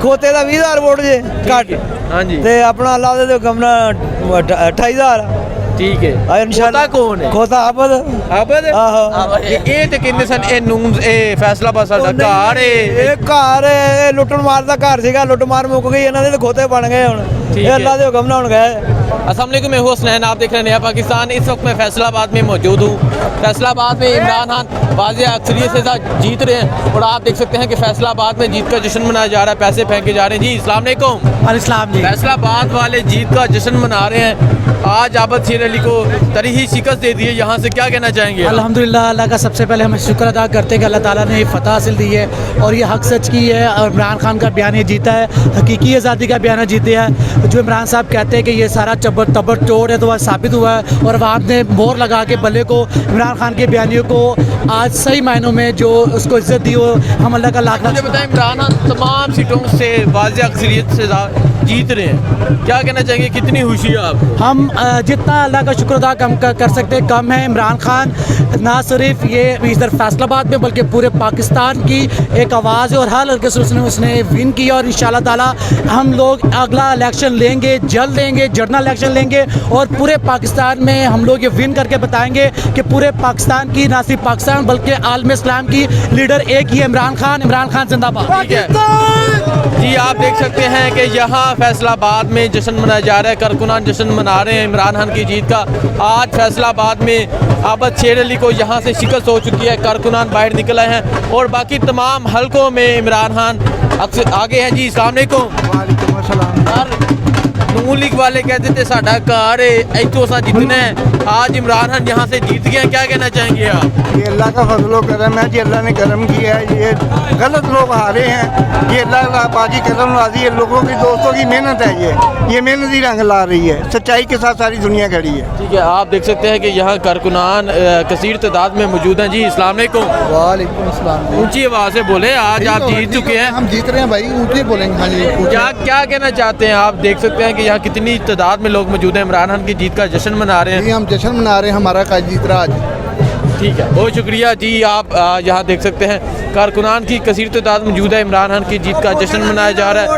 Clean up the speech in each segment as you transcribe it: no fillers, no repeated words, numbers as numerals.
ਖੋਤੇ ਦਾ 20000 vote ਜੇ ਘੱਟ ਹਾਂਜੀ ਤੇ ਆਪਣਾ ਲਾ ਦੇ ਗਮਨਾ 28000 ठीक है इंशाल्लाह कौन है ਖੋਤਾ ਆਬਦ आबद ਆਹੋ ये ते किन्ने सन ए ਨੂਨ ए फैसलाबाद साडा ਘਰ ਇਹ ਘਰ ਇਹ ਲੁੱਟਣ ਮਾਰ ਦਾ ਘਰ ਸੀਗਾ ਲੁੱਟ ਮਾਰ ਮੁੱਕ ਗਈ ਇਹਨਾਂ ਦੇ ਤੇ ਖੋਤੇ ਬਣ ਗਏ ਹੁਣ ਇਹ ਅੱਲਾ ਦੇ ਹੁਕਮ ਨਾਲ ਹੁਣ गए। अस्सलाम वालेकुम, मैं हूँ हसनैन, आप देख रहे हैं नया पाकिस्तान। इस वक्त मैं फैसलाबाद में मौजूद हूँ। फैसलाबाद में इमरान खान वाज़ेह अक्सरियत से साथ जीत रहे हैं और आप देख सकते हैं कि फैसलाबाद में जीत का जश्न मनाया जा रहा है, पैसे फेंके जा रहे हैं। जी अस्सलाम वालेकुम। इस्लाम जी फैसलाबाद वाले जीत का जश्न मना रहे हैं। आज आबद शेर अली को तरीही शिकस्त दे दी है, यहाँ से क्या कहना चाहेंगे? अल्हम्दुलिल्लाह, अल्लाह का सबसे पहले हम शुक्र अदा करते हैं कि अल्लाह ताला ने फतह हासिल दी है और ये हक सच की है। और इमरान खान का बयान ये जीता है, हकीकी आज़ादी का बयान जीते है। जो इमरान साहब कहते हैं कि ये सारा तबर तोड़ है तो वह साबित हुआ है और वहाँ ने मोहर लगा के बल्ले को इमरान खान के बयानियों को आज सही मायनों में जो उसको इज्जत दी हो, हम अल्लाह का लाख मुझे बताएं, इमरान खान तमाम सीटों से वाज़ेह अक्सरियत से जीत रहे हैं, क्या कहना चाहेंगे? कितनी खुशी है आपको? हम जितना अल्लाह का शुक्र अदा कर सकते हैं कम है। इमरान खान ना सिर्फ ये इधर फैसलाबाद में बल्कि पूरे पाकिस्तान की एक आवाज़ है और हर हल्के से उसने विन किया और इंशाल्लाह ताला हम लोग अगला इलेक्शन लेंगे, जल्द लेंगे, जनरल इलेक्शन लेंगे और पूरे पाकिस्तान में हम लोग ये विन करके बताएंगे कि पूरे पाकिस्तान की, ना सिर्फ पाकिस्तान बल्कि आलम इस्लाम की लीडर एक ही है, इमरान खान जिंदाबाद। जी आप देख सकते हैं कि यहाँ फैसलाबाद में जश्न मनाया जा रहा है, कारकुनान जश्न मना रहे हैं इमरान खान की जीत का। आज फैसलाबाद में आबद शेर अली को यहाँ से शिकस्त हो चुकी है, कारकुनान बाहर निकल आए हैं और बाकी तमाम हलकों में इमरान खान अक्सर आगे हैं। जी अस्सलाम वालेकुम। नून लीग वाले कहते थे साडा घर है, इतो सा जितना है, आज इमरान खान यहाँ से जीत गए हैं, क्या कहना चाहेंगे आप? ये अल्लाह का फजलो करम है जी, अल्लाह ने करम किया है। ये गलत लोग हारे हैं, ये अल्लाह का बाजी करम राजी है। लोगों की दोस्तों की मेहनत है, ये मेहनत ही रंग ला रही है। सच्चाई के साथ सारी दुनिया खड़ी है। ठीक है, आप देख सकते हैं कि यहाँ कारकुनान कसीर तादाद में मौजूद हैं। जी अस्सलाम वालेकुम। वालेकुम अस्सलाम। ऊंची आवाज़ से बोले, आज आप जीत चुके हैं, हम जीत रहे हैं भाई, ऊँचे बोलेंगे। हाँ जी, क्या कहना चाहते हैं? आप देख सकते हैं कि यहाँ कितनी तादाद में लोग मौजूद हैं, इमरान खान की जीत का जश्न मना रहे हैं। हम जश्न मना रहे हैं, हमारा का जीत रहा आज। ठीक है, बहुत शुक्रिया जी। आप यहाँ देख सकते हैं कारकुनान की कसीर तादाद मौजूद है, इमरान खान की जीत का जश्न मनाया जा रहा है।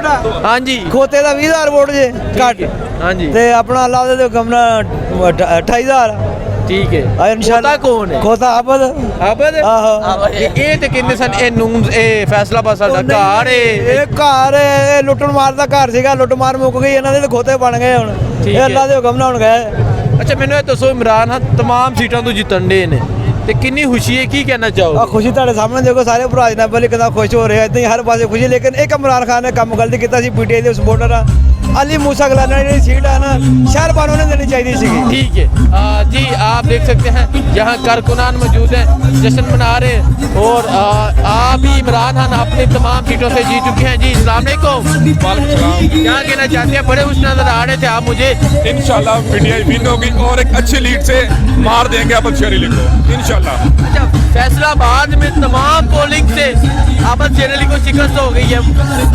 हाँ जी, ਖੋਤੇ ਦਾ 20000 ਵੋਟ ਜੇ ਘੱਟ हाँ जी, ਤੇ ਆਪਣਾ ਲਾ ਦੇ ਗਮਨਾ 28000 ठीक है। इंशाल्लाह कौन है? ਖੋਤਾ ਆਬਦ आबद ਆਹੋ ये ते किन्ने सन ए ਨੂਨ ए फैसलाबाद साडा घर है। ਇਹ ਘਰ ਇਹ ਲੁੱਟਣ ਮਾਰ ਦਾ ਘਰ ਸੀਗਾ ਲੁੱਟ ਮਾਰ ਮੁੱਕ ਗਈ ਇਹਨਾਂ ਦੇ ਤੇ ਖੋਤੇ ਬਣ ਗਏ ਹੁਣ ਇਹ ਅੱਲਾ ਦੇ ਹੁਕਮ ਨਾਲ ਹੁਣ गए। अच्छा मैंने ये दसो, इमरान खान तमाम सीटां तो जितन डे ने ते किन्नी खुशी है, की कहना ਆ चाहो? ਖੁਸ਼ੀ ਤੁਹਾਡੇ ਸਾਹਮਣੇ ਦੇਖੋ, ਸਾਰੇ ਭਰਾ ਜਨਾਬ ਵਾਲੇ ਕਿੰਨਾ ਖੁਸ਼ ਹੋ ਰਹੇ ਆ, ਇਦਾਂ ਹੀ ਹਰ ਪਾਸੇ ਖੁਸ਼ੀ। ਲੇਕਿਨ ਇੱਕ ਇਮਰਾਨ ਖਾਨ ਨੇ ਕੰਮ ਗਲਤ ਕੀਤਾ ਸੀ, ਪੀਟੀਆਈ ਦੇ ਸਪੋਰਟਰ ਆ अली मूसा गलाना ਜਿਹੜੀ सीट है ना शहर वालों ने देनी चाहिए थी। ठीक है जी, आप देख सकते हैं यहाँ कारकुनान मौजूद हैं, जश्न मना रहे हैं और आप भी इमरान खान अपनी तमाम सीटों से जीत चुके हैं। जी अस्सलाम वालेकुम। क्या कहना चाहते हैं? बड़े खुश नजर आ रहे थे आप मुझे। इंशाल्लाह पीटीआई विन होगी और एक अच्छी लीड से मार देंगे आबद शेर अली को इंशाल्लाह। अच्छा, फैसलाबाद में तमाम पोलिंग से आबद शेर अली को शिकस्त हो गई है।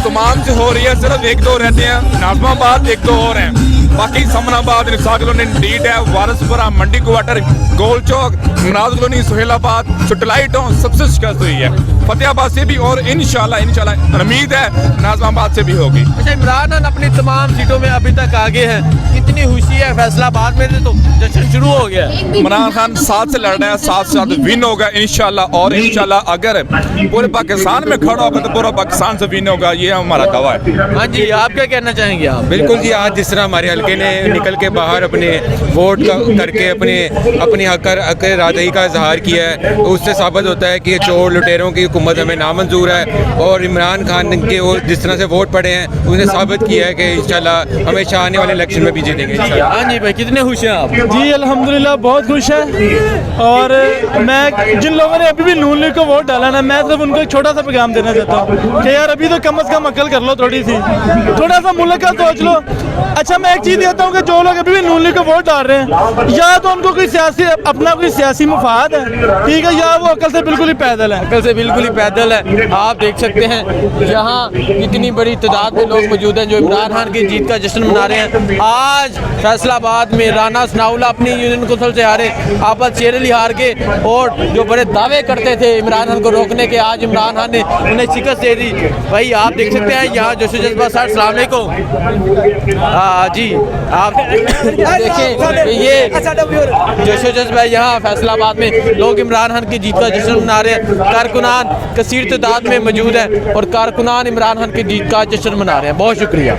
तमाम से हो रही है, सिर्फ एक दो रहते हैं, नाजमाबाद एक दो और हैं, बाकी समनाबाद, निसार कॉलोनी, डीड है, वारसपुरा, मंडी क्वार्टर, गोल चौक, मनाज कॉलोनी, सुहेलाबाद, चुटलाई टाउन सबसे शिकस्त हुई है। फतेहाबाद से भी और इंशाल्लाह उम्मीद है नाजमाबाद से भी होगी। अच्छा, इमरान खान अपनी तमाम सीटों में अभी तक आगे हैं, कितनी खुशी है? फैसलाबाद में तो जश्न शुरू हो गया। इमरान खान 7 से लड़ रहे हैं, 7 से 7 विन होगा इंशाल्लाह और इंशाल्लाह अगर पूरे पाकिस्तान में खड़ा होगा तो पूरा पाकिस्तान से विन होगा, ये हमारा दावा है। हाँ जी, आप क्या कहना चाहेंगे? आप बिल्कुल जी, आज जिस तरह हमारे हल्के ने निकल के बाहर अपने वोट करके अपनी हक रादई का इजहार किया है, उससे साबित होता है कि चोर लुटेरों की हुकूमत हमें नामंजूर है और इमरान खान के वो जिस तरह से वोट पड़े हैं उसने साबित किया है कि इंशाल्लाह हमेशा आने वाले इलेक्शन में भी जीतेंगे इंशाल्लाह। हाँ जी भाई, कितने खुश हैं आप? जी अल्हम्दुलिल्लाह बहुत खुश है और मैं जिन लोगों ने अभी भी नून लीग को वोट डाला ना, मैं सिर्फ उनको एक छोटा सा पैगाम देना चाहता हूँ कि यार अभी तो कम से कम अकल कर लो, थोड़ी सा मुल्क का सोच लो। अच्छा मैं एक चीज़ तरजीह देता हूँ कि जो लोग अभी भी नून लीग को वोट डाल रहे हैं, या तो उनको कोई सियासी अपना कोई सियासी मुफाद है, ठीक है, या वो अकल से बिल्कुल ही पैदल है। अकल से बिल्कुल ही पैदल है। आप देख सकते हैं यहाँ कितनी बड़ी तादाद में लोग मौजूद हैं जो इमरान खान की जीत का जश्न मना रहे हैं। आज फैसलाबाद में राना सनाउल्लाह अपनी यूनियन कौंसिल से हारे, आबद शेर अली हार के, और जो बड़े दावे करते थे इमरान खान को रोकने के, आज इमरान खान ने उन्हें शिकस्त दे दी। भाई आप देख सकते हैं यहाँ जोश जज्बा सर अस्सलाम वालेकुम। जी आप देखें ये जोश जज्बा यहाँ फैसलाबाद में लोग इमरान खान की जीत का जश्न मना रहे हैं। कारकुनान कसीर तादाद में मौजूद है और कारकुनान इमरान खान की जीत का जश्न मना रहे हैं। बहुत शुक्रिया।